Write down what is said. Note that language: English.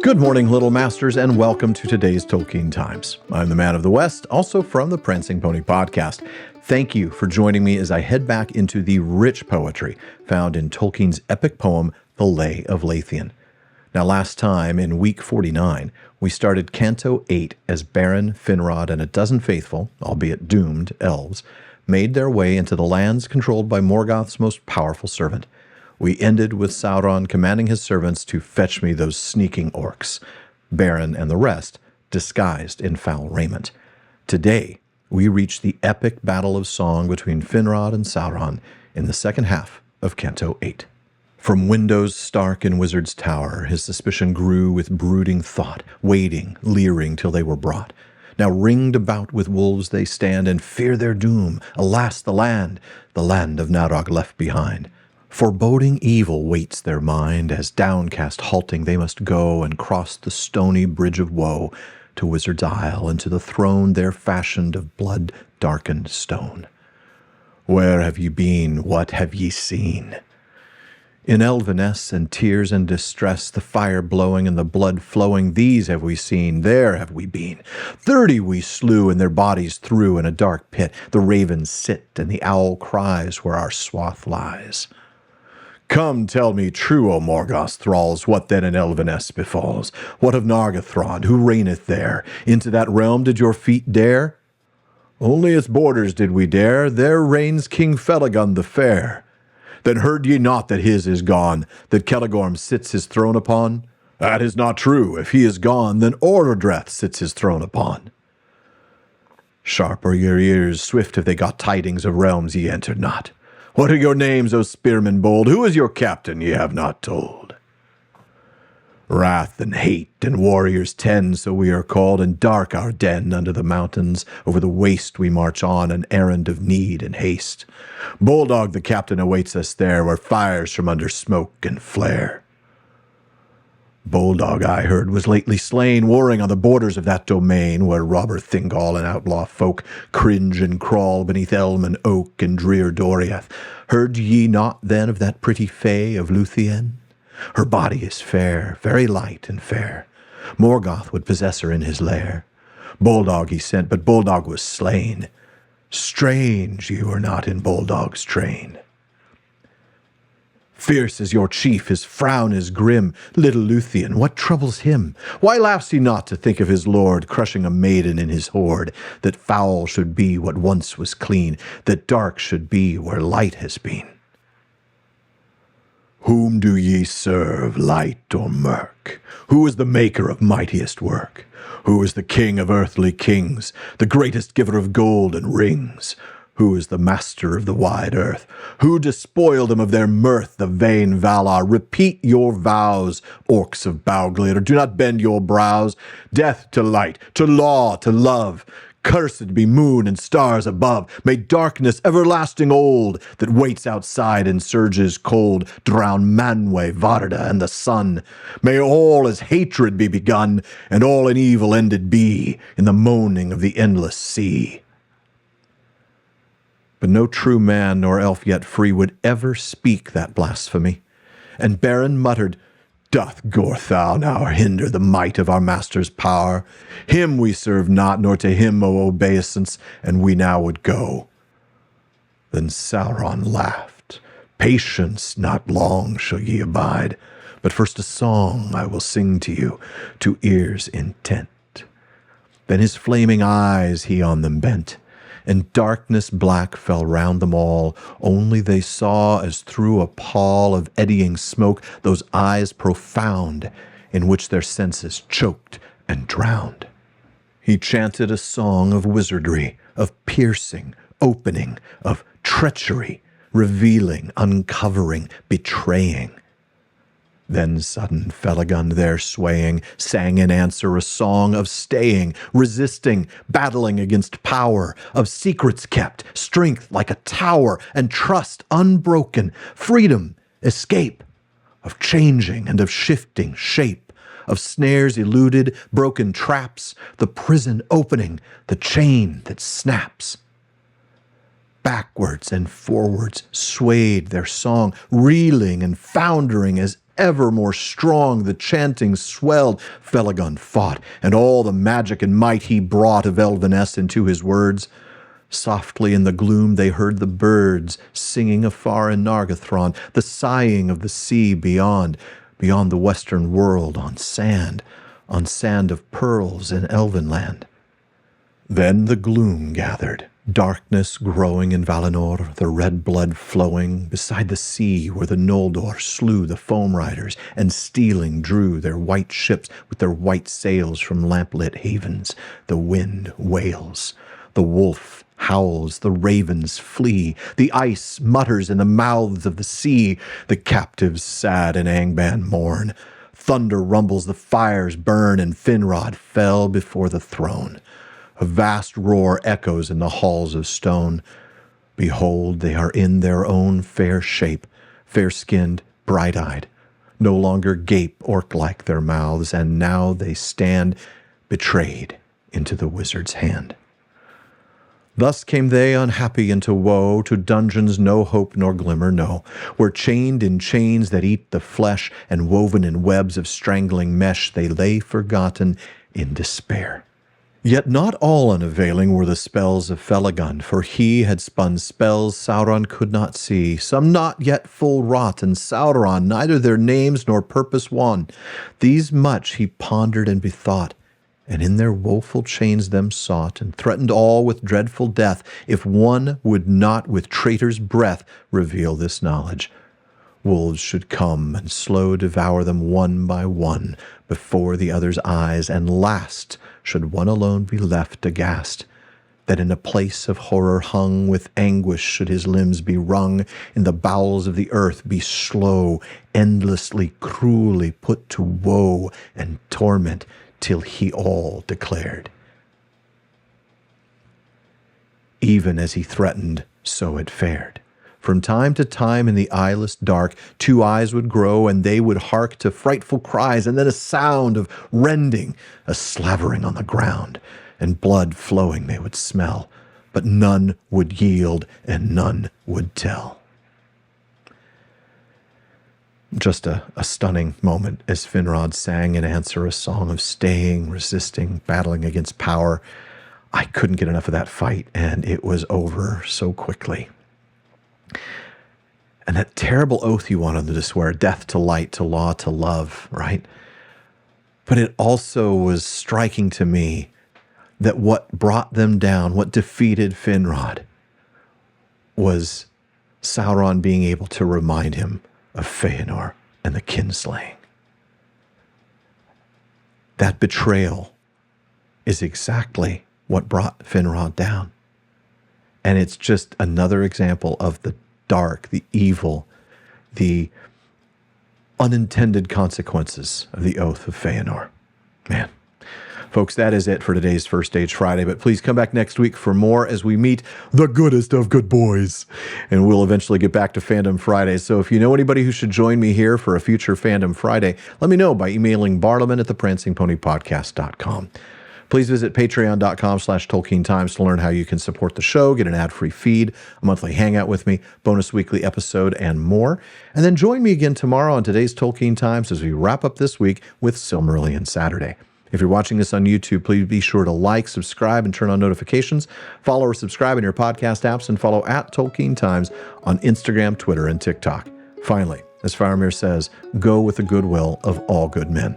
Good morning, Little Masters, and welcome to today's Tolkien Times. I'm the Man of the West, also from the Prancing Pony podcast. Thank you for joining me as I head back into the rich poetry found in Tolkien's epic poem, The Lay of Leithian. Now, last time, in week 49, we started Canto 8 as Beren, Finrod, and a dozen faithful, albeit doomed, elves, made their way into the lands controlled by Morgoth's most powerful servant. We ended with Sauron commanding his servants to fetch me those sneaking orcs, Beren and the rest disguised in foul raiment. Today, we reach the epic battle of song between Finrod and Sauron in the second half of Canto 8. From windows stark in Wizard's Tower, his suspicion grew with brooding thought, waiting, leering till they were brought. Now ringed about with wolves they stand, and fear their doom. Alas, the land of Narog left behind. Foreboding evil waits their mind, as downcast halting they must go, and cross the stony bridge of woe, to Wizard's Isle, and to the throne there fashioned of blood-darkened stone. Where have ye been? What have ye seen? In elveness and tears and distress, the fire blowing and the blood flowing, these have we seen, there have we been. 30 we slew, and their bodies threw in a dark pit. The ravens sit, and the owl cries where our swath lies. Come, tell me true, O Morgoth's thralls, what then in elveness befalls? What of Nargothrond, who reigneth there? Into that realm did your feet dare? Only its borders did we dare, there reigns King Felagund the Fair. Then heard ye not that his is gone, that Celegorm sits his throne upon? That is not true. If he is gone, then Orodreth sits his throne upon. Sharp are your ears, swift have they got tidings of realms ye entered not. What are your names, O spearmen bold? Who is your captain ye have not told? Wrath and hate and warriors 10, so we are called, and dark our den under the mountains. Over the waste we march on, an errand of need and haste. Bulldog the captain awaits us there, where fires from under smoke and flare. Bulldog, I heard, was lately slain, warring on the borders of that domain, where robber Thingol and outlaw folk cringe and crawl beneath elm and oak and drear Doriath. Heard ye not then of that pretty fay of Luthien? Her body is fair, very light and fair. Morgoth would possess her in his lair. Bulldog he sent, but Bulldog was slain. Strange ye were not in Bulldog's train. Fierce is your chief, his frown is grim. Little Luthien, what troubles him? Why laughs he not to think of his lord crushing a maiden in his hoard? That foul should be what once was clean, that dark should be where light has been. Whom do ye serve, light or murk? Who is the maker of mightiest work? Who is the king of earthly kings, the greatest giver of gold and rings? Who is the master of the wide earth? Who despoiled them of their mirth, the vain Valar? Repeat your vows, orcs of Bowglid, or do not bend your brows. Death to light, to law, to love. Cursed be moon and stars above. May darkness everlasting old, that waits outside in surges cold, drown Manwë, Varda, and the sun. May all as hatred be begun, and all in evil ended be, in the moaning of the endless sea. But no true man nor elf yet free would ever speak that blasphemy. And Beren muttered, Doth Gorthau now hinder the might of our master's power? Him we serve not, nor to him owe obeisance, and we now would go. Then Sauron laughed. Patience not long shall ye abide, but first a song I will sing to you, to ears intent. Then his flaming eyes he on them bent, and darkness black fell round them all. Only they saw, as through a pall of eddying smoke, those eyes profound, in which their senses choked and drowned. He chanted a song of wizardry, of piercing, opening, of treachery, revealing, uncovering, betraying. Then sudden Felagund there swaying, sang in answer a song of staying, resisting, battling against power, of secrets kept, strength like a tower, and trust unbroken, freedom, escape, of changing and of shifting shape, of snares eluded, broken traps, the prison opening, the chain that snaps. Backwards and forwards swayed their song, reeling and foundering as ever more strong the chanting swelled. Felagund fought, and all the magic and might he brought of Elveness into his words. Softly in the gloom they heard the birds singing afar in Nargothrond, the sighing of the sea beyond the western world on sand of pearls in Elvenland. Then the gloom gathered, darkness growing in Valinor, the red blood flowing beside the sea where the Noldor slew the foam riders and stealing drew their white ships with their white sails from lamplit havens. The wind wails, the wolf howls, the ravens flee, the ice mutters in the mouths of the sea, the captives sad and Angband mourn. Thunder rumbles, the fires burn, and Finrod fell before the throne. A vast roar echoes in the halls of stone. Behold, they are in their own fair shape, fair-skinned, bright-eyed. No longer gape orc-like their mouths, and now they stand betrayed into the wizard's hand. Thus came they unhappy into woe, to dungeons no hope nor glimmer, no, where chained in chains that eat the flesh, and woven in webs of strangling mesh, they lay forgotten in despair. Yet not all unavailing were the spells of Felagund, for he had spun spells Sauron could not see, some not yet full wrought, and Sauron neither their names nor purpose won. These much he pondered and bethought, and in their woeful chains them sought, and threatened all with dreadful death, if one would not with traitor's breath reveal this knowledge. Wolves should come and slow devour them one by one before the other's eyes, and last should one alone be left aghast, that in a place of horror hung with anguish should his limbs be wrung, in the bowels of the earth be slow, endlessly, cruelly put to woe and torment, till he all declared. Even as he threatened, so it fared. From time to time in the eyeless dark, two eyes would grow, and they would hark to frightful cries, and then a sound of rending, a slavering on the ground, and blood flowing they would smell, but none would yield, and none would tell. Just a stunning moment as Finrod sang in answer a song of staying, resisting, battling against power. I couldn't get enough of that fight, and it was over so quickly. And that terrible oath he wanted them to swear, death to light, to law, to love, right? But it also was striking to me that what brought them down, what defeated Finrod, was Sauron being able to remind him of Feanor and the kinslaying. That betrayal is exactly what brought Finrod down. And it's just another example of the dark, the evil, the unintended consequences of the oath of Feanor. Man. Folks, that is it for today's First Stage Friday, but please come back next week for more as we meet the goodest of good boys. And we'll eventually get back to Fandom Fridays. So if you know anybody who should join me here for a future Fandom Friday, let me know by emailing bartleman@theprancingponypodcast.com. Please visit patreon.com/TolkienTimes to learn how you can support the show, get an ad-free feed, a monthly hangout with me, bonus weekly episode, and more. And then join me again tomorrow on today's Tolkien Times as we wrap up this week with Silmarillion Saturday. If you're watching this on YouTube, please be sure to like, subscribe, and turn on notifications. Follow or subscribe in your podcast apps, and follow @Tolkien Times on Instagram, Twitter, and TikTok. Finally, as Faramir says, go with the goodwill of all good men.